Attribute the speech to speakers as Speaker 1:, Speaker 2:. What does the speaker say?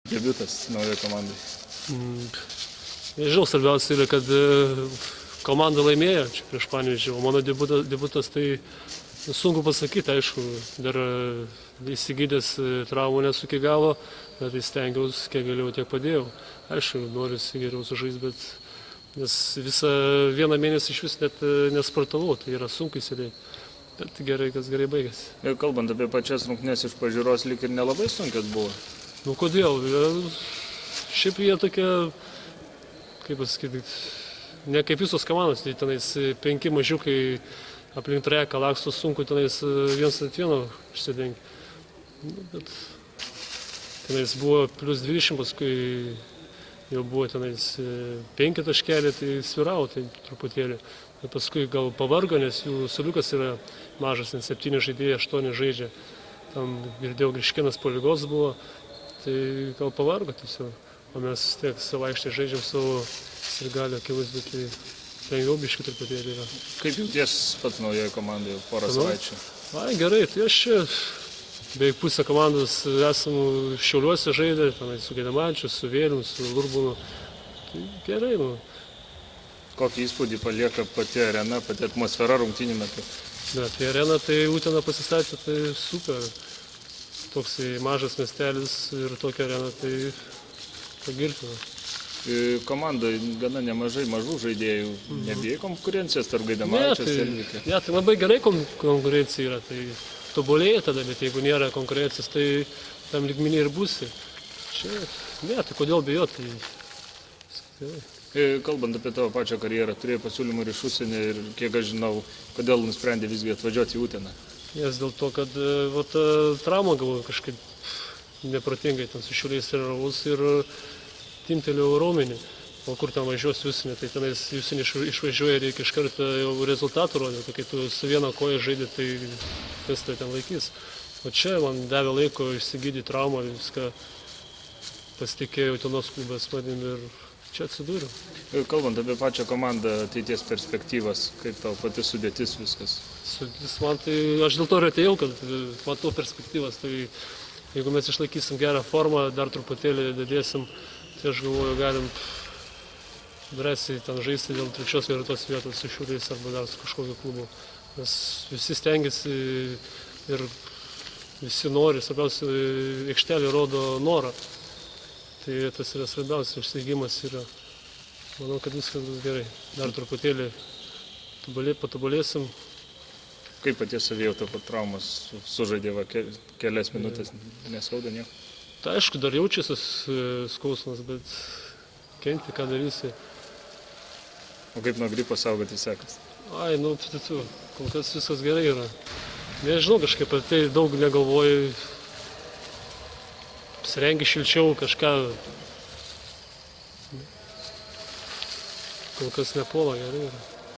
Speaker 1: Debiutas naujoje komandai.
Speaker 2: Nežinau, svarbiausia yra, kad komanda laimėjo čia prieš Panevėžį, o mano debutas tai sunku pasakyti, aišku, dar įsigydęs traumų nesu iki galo, bet stengiausi, kiek galėjau, tiek padėjau. Aišku, noriu geriau sužaisti, bet nes visą vieną mėnesį iš vis net nesportavau, tai yra sunku įsidėti. Bet gerai, kas gerai baigėsi.
Speaker 1: Kalbant apie pačias rungtynes iš pažiūros, lyg ir nelabai sunkios buvo.
Speaker 2: Nu kodėl? Šiaip jie tokie, kaip pasakyti, ne kaip visos komandos, tai tenais 5 mažiukai aplink treką laksto, sunku tenais 1-1 išsidengti. Bet tenais buvo plus 20, paskui jau buvo tenais 5 taškeliai, tai sviravo tai truputėlį. Ir paskui gal pavargo, nes jų suoliukas yra mažas, 7 žaidėjai, 8 žaidžia. Tam girdėjau, Griškinas po lygos buvo, tai gal pavargo tiesiog. O mes tiek savo aikštėje žaidžiam savo sirgalio akivaizdu, tai lengviau biškį truputėlį yra.
Speaker 1: Kaip jauties pats naujoje komandoje porą savaičių?
Speaker 2: Ai, gerai, tai aš čia beveik pusę komandos esam Šiauliuose žaidę, su Gaidamavičiu, su Vėlium, su Lurbunu. Tai gerai, nu.
Speaker 1: Kokį įspūdį palieka pati arena, pati atmosfera rungtynių metu?
Speaker 2: Bet tai arena, tai Utena pasistatė, tai super. Toks mažas miestelis ir tokia arena, tai pagirtina.
Speaker 1: Komanda gana nemažai mažų žaidėjų. Nebijai konkurencijos tarp Gaidamavičiaus ir Elvikio?
Speaker 2: Ne, tai labai gerai konkurencija yra, tai tobulėja tada, bet jeigu nėra konkurencijos, tai tam lygmenį ir būsi. Čia, ne, tai kodėl bijoti?
Speaker 1: Kalbant apie tavo pačią karjerą, turėjai pasiūlymų ir iš užsienio ir kiek aš žinau, kodėl nusprendė visgi atvažiuoti į Uteną?
Speaker 2: Nes dėl to, kad traumą gavau kažkaip neprotingai, ten su Šiauliais treniravausi ir timtelėjau raumenį. O kur ten važiuosi užsienį, tai tenais užsienį išvažiuoja, reikia iš karto jau rezultatų rodyti, tai kai tu su viena koja žaidži, tai kas tai ten laikys. O čia man davė laiko išsigydyti traumą, viską pasitikėjau Utenos klubas manim ir čia atsidūriau.
Speaker 1: Kalbant apie pačią komandą, ateities perspektyvas, kaip tau pati sudėtis viskas?
Speaker 2: Sudėtis man tai, aš dėl to ir atėjau, kad matau perspektyvas, tai jeigu mes išlaikysim gerą formą, dar truputėlį didėsim, tai aš galvoju, galim drąsiai ten žaisti dėl 3-4 vietos su Šiauliais arba dar su kažkokiu klubu. Nes visi stengiasi ir visi nori, svarbiausia, aikštelė rodo norą. Tai tas yra svarbiausia, išsaigimas yra. Manau, kad viskas bus gerai. Dar truputėlį patobulėsim.
Speaker 1: Kaip paties savijauta po traumos sužaidė kelias minutės, neskauda nieko?
Speaker 2: Tai aišku, dar jaučiasi skausmas, bet kenti, ką darysi.
Speaker 1: O kaip nuo gripo saugoti sekas?
Speaker 2: Ai, nu, kol kas viskas gerai yra. Nežinau, kažkaip apie tai daug negalvoju. Apsirengi šilčiau, kažką. Kol kas nepuola, gerai yra.